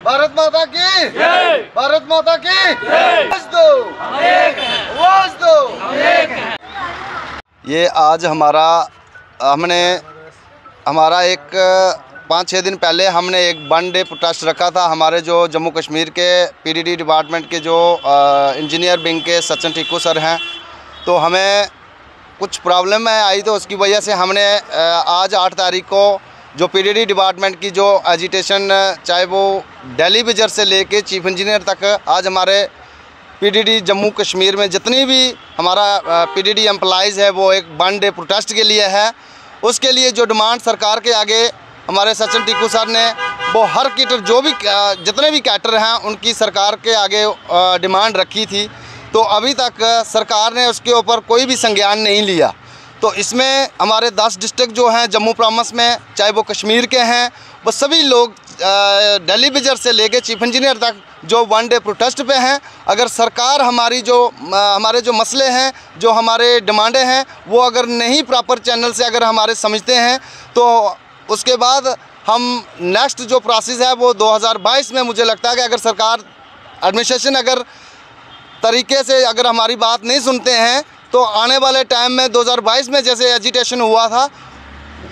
भारत माता की जय। भारत माता की जय। आवाज दो। ये आज हमारा एक 5-6 दिन पहले हमने एक 1 डे प्रोटेस्ट रखा था। हमारे जो जम्मू कश्मीर के पीडीडी डिपार्टमेंट के जो इंजीनियर विंग के सचिन टिक्कू सर हैं, तो हमें कुछ प्रॉब्लम आई, तो उसकी वजह से हमने आज 8 तारीख को जो पीडीडी डिपार्टमेंट की जो एजिटेशन, चाहे वो दिल्ली विजर से लेके चीफ इंजीनियर तक, आज हमारे पीडीडी जम्मू कश्मीर में जितनी भी हमारा पीडीडी एम्प्लॉइज़ है वो एक 1 डे प्रोटेस्ट के लिए है। उसके लिए जो डिमांड सरकार के आगे हमारे सचिन टिक्कू सर ने वो हर कैटर जितने भी कैटर हैं उनकी सरकार के आगे डिमांड रखी थी, तो अभी तक सरकार ने उसके ऊपर कोई भी संज्ञान नहीं लिया। तो इसमें हमारे 10 डिस्ट्रिक्ट जो हैं जम्मू प्रॉविंस में, चाहे वो कश्मीर के हैं, वो सभी लोग दिल्ली विजर से लेके चीफ इंजीनियर तक जो 1 डे प्रोटेस्ट पे हैं। अगर सरकार हमारे जो मसले हैं, जो हमारे डिमांडें हैं, वो अगर नहीं प्रॉपर चैनल से अगर हमारे समझते हैं, तो उसके बाद हम नेक्स्ट जो प्रोसेस है वो 2022 में, मुझे लगता है कि अगर सरकार एडमिनिस्ट्रेशन अगर तरीके से अगर हमारी बात नहीं सुनते हैं, तो आने वाले टाइम में 2022 में जैसे एजिटेशन हुआ था,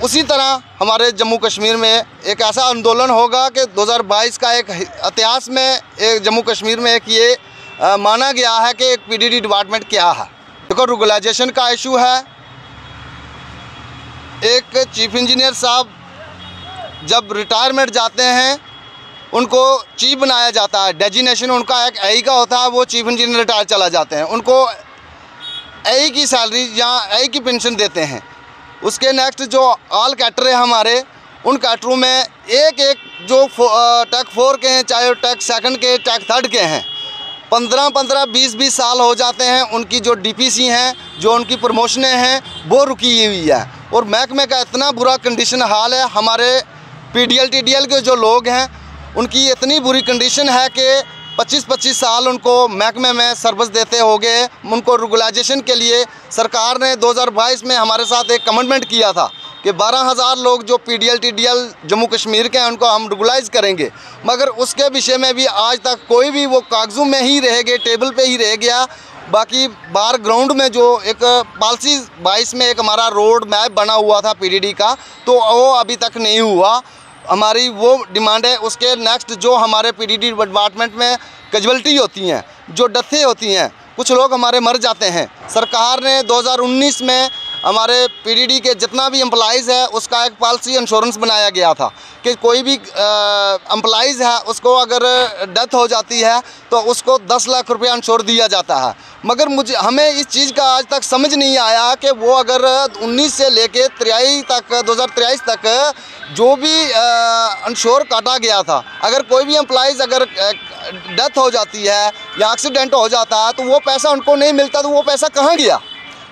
उसी तरह हमारे जम्मू कश्मीर में एक ऐसा आंदोलन होगा कि 2022 का एक इतिहास में एक जम्मू कश्मीर में एक ये माना गया है कि एक पीडीडी डिपार्टमेंट क्या है। देखो, रेगुलाइजेशन का इशू है। एक चीफ इंजीनियर साहब जब रिटायरमेंट जाते हैं, उनको चीफ बनाया जाता है, डेजिग्नेशन उनका एक एई का होता है, वो चीफ इंजीनियर रिटायर चला जाते हैं, उनको एई की सैलरी या एई की पेंशन देते हैं। उसके नेक्स्ट जो ऑल कैटर है हमारे, उन कैटरों में एक जो टैक 4 के हैं, चाहे टैक 2 के, टैक 3 के हैं, 15-15, 20-20 साल हो जाते हैं। उनकी जो डीपीसी हैं, जो उनकी प्रमोशनें हैं, वो रुकी हुई है। और महकमे का इतना बुरा कंडीशन हाल है। हमारे पीडीएल टीडीएल के जो लोग हैं, उनकी इतनी बुरी कंडीशन है कि 25-25 साल उनको महकमे में सर्विस देते हो गए। उनको रेगुलाइजेशन के लिए सरकार ने 2022 में हमारे साथ एक कमिटमेंट किया था कि 12,000 लोग जो पीडीएल टीडीएल जम्मू कश्मीर के हैं उनको हम रेगुलाइज करेंगे, मगर उसके विषय में भी आज तक कोई भी वो कागजों में ही रह गए, टेबल पे ही रह गया। बाकी बार ग्राउंड में जो एक पॉलिसी 22 में एक हमारा रोड मैप बना हुआ था पीडीडी का, तो वो अभी तक नहीं हुआ। हमारी वो डिमांड है। उसके नेक्स्ट जो हमारे पीडीडी डिपार्टमेंट में कैजुअल्टी होती हैं, जो डेथें होती हैं, कुछ लोग हमारे मर जाते हैं। सरकार ने 2019 में हमारे पीडीडी के जितना भी एम्प्लॉइज़ है उसका एक पॉलिसी इंश्योरेंस बनाया गया था कि कोई भी एम्प्लॉइज़ है उसको अगर डेथ हो जाती है तो उसको 10 लाख रुपया इंश्योर दिया जाता है। मगर हमें इस चीज़ का आज तक समझ नहीं आया कि वो अगर 19 से लेके 2023 तक जो भी इंश्योर काटा गया था, अगर कोई भी एम्प्लॉइज़ अगर डेथ हो जाती है या एक्सीडेंट हो जाता है तो वो पैसा उनको नहीं मिलता, तो वो पैसा कहाँ गया?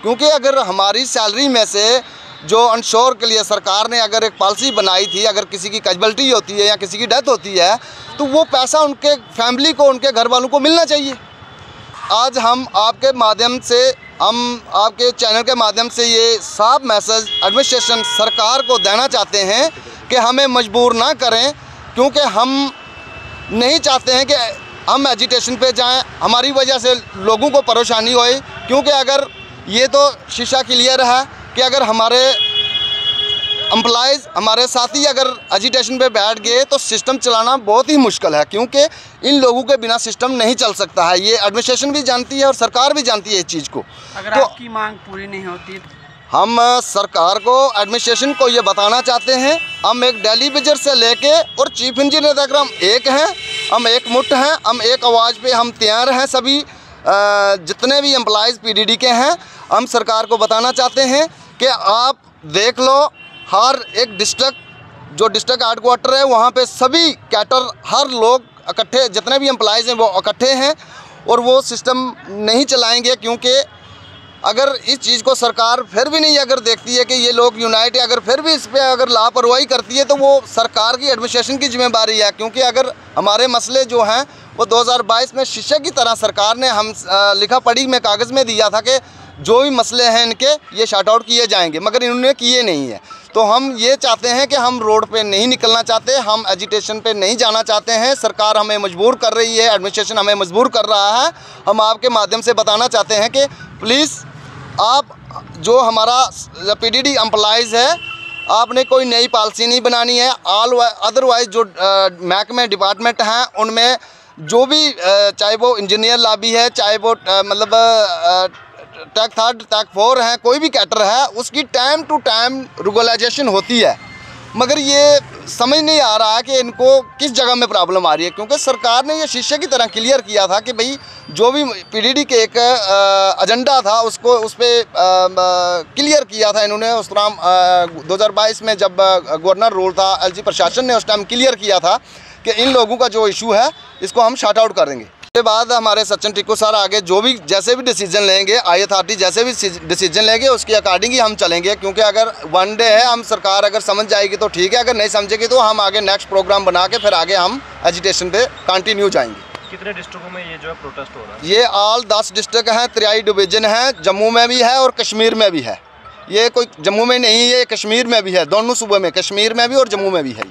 क्योंकि अगर हमारी सैलरी में से जो इंश्योर के लिए सरकार ने अगर एक पॉलिसी बनाई थी, अगर किसी की कैजुअल्टी होती है या किसी की डेथ होती है तो वो पैसा उनके फैमिली को, उनके घर वालों को मिलना चाहिए। आज हम आपके माध्यम से, हम आपके चैनल के माध्यम से ये साफ मैसेज एडमिनिस्ट्रेशन सरकार को देना चाहते हैं कि हमें मजबूर ना करें, क्योंकि हम नहीं चाहते हैं कि हम एजिटेशन पे जाएं, हमारी वजह से लोगों को परेशानी होए। क्योंकि अगर ये तो शीशा क्लियर है कि अगर हमारे एम्प्लॉइज़, हमारे साथी अगर एजिटेशन पे बैठ गए तो सिस्टम चलाना बहुत ही मुश्किल है, क्योंकि इन लोगों के बिना सिस्टम नहीं चल सकता है। ये एडमिनिस्ट्रेशन भी जानती है और सरकार भी जानती है इस चीज़ को। अगर तो आपकी मांग पूरी नहीं होती, हम सरकार को, एडमिनिस्ट्रेशन को ये बताना चाहते हैं, हम एक दिल्ली विजर से लेके और चीफ इंजीनियर तक हम एक हैं, हम एक मुट्ठ हैं, हम एक आवाज़ पे हम तैयार हैं। सभी जितने भी एम्प्लॉइज़ पीडीडी के हैं, हम सरकार को बताना चाहते हैं कि आप देख लो, हर एक डिस्ट्रिक्ट, जो डिस्ट्रिक्ट हेडक्वार्टर है, वहाँ पे सभी कैटर, हर लोग इकट्ठे, जितने भी एम्प्लॉइज़ हैं वो इकट्ठे हैं और वो सिस्टम नहीं चलाएंगे। क्योंकि अगर इस चीज़ को सरकार फिर भी नहीं अगर देखती है कि ये लोग यूनाइट है, अगर फिर भी इस पर अगर लापरवाही करती है तो वो सरकार की, एडमिनिस्ट्रेशन की जिम्मेदारी है। क्योंकि अगर हमारे मसले जो हैं वो 2022 में शीशे की तरह सरकार ने हम लिखा पढ़ी में कागज़ में दिया था कि जो भी मसले हैं इनके ये शार्ट आउट किए जाएंगे, मगर इन्होंने किए नहीं है। तो हम ये चाहते हैं कि हम रोड पे नहीं निकलना चाहते, हम एजिटेशन पे नहीं जाना चाहते हैं। सरकार हमें मजबूर कर रही है, एडमिनिस्ट्रेशन हमें मजबूर कर रहा है। हम आपके माध्यम से बताना चाहते हैं कि प्लीज़ आप जो हमारा पीडीडी एम्प्लॉइज़ है, आपने कोई नई पॉलिसी नहीं बनानी है। अदरवाइज़ जो महकमे डिपार्टमेंट हैं उनमें जो भी चाहे वो इंजीनियर लॉबी है, चाहे वो मतलब टैक 3, टैक 4 हैं, कोई भी कैटर है, उसकी टाइम टू टाइम रेगुलाइजेशन होती है। मगर ये समझ नहीं आ रहा है कि इनको किस जगह में प्रॉब्लम आ रही है, क्योंकि सरकार ने ये शीशे की तरह क्लियर किया था कि भाई जो भी पीडीडी के एक एजेंडा था उसको उस पर क्लियर किया था इन्होंने। उस तरह 2022 में जब गवर्नर रूल था, एलजी प्रशासन ने उस टाइम क्लियर किया था कि इन लोगों का जो इशू है इसको हम शॉर्ट आउट करेंगे। उसके बाद हमारे सचिन टिक्कू सर आगे जो भी जैसे भी डिसीजन लेंगे, आई अथॉरिटी जैसे भी डिसीजन लेंगे उसके अकॉर्डिंग ही हम चलेंगे। क्योंकि अगर वन डे है, हम सरकार अगर समझ जाएगी तो ठीक है, अगर नहीं समझेगी तो हम आगे नेक्स्ट प्रोग्राम बना के फिर आगे हम एजिटेशन पे कंटिन्यू जाएंगे। कितने डिस्ट्रिक्टों में ये जो है प्रोटेस्ट हो रहा है? ये ऑल 10 डिस्ट्रिक्ट हैं, 3 डिवीज़न हैं, जम्मू में भी है और कश्मीर में भी है। ये कोई जम्मू में नहीं, ये कश्मीर में भी है, दोनों सूबे में, कश्मीर में भी और जम्मू में भी है।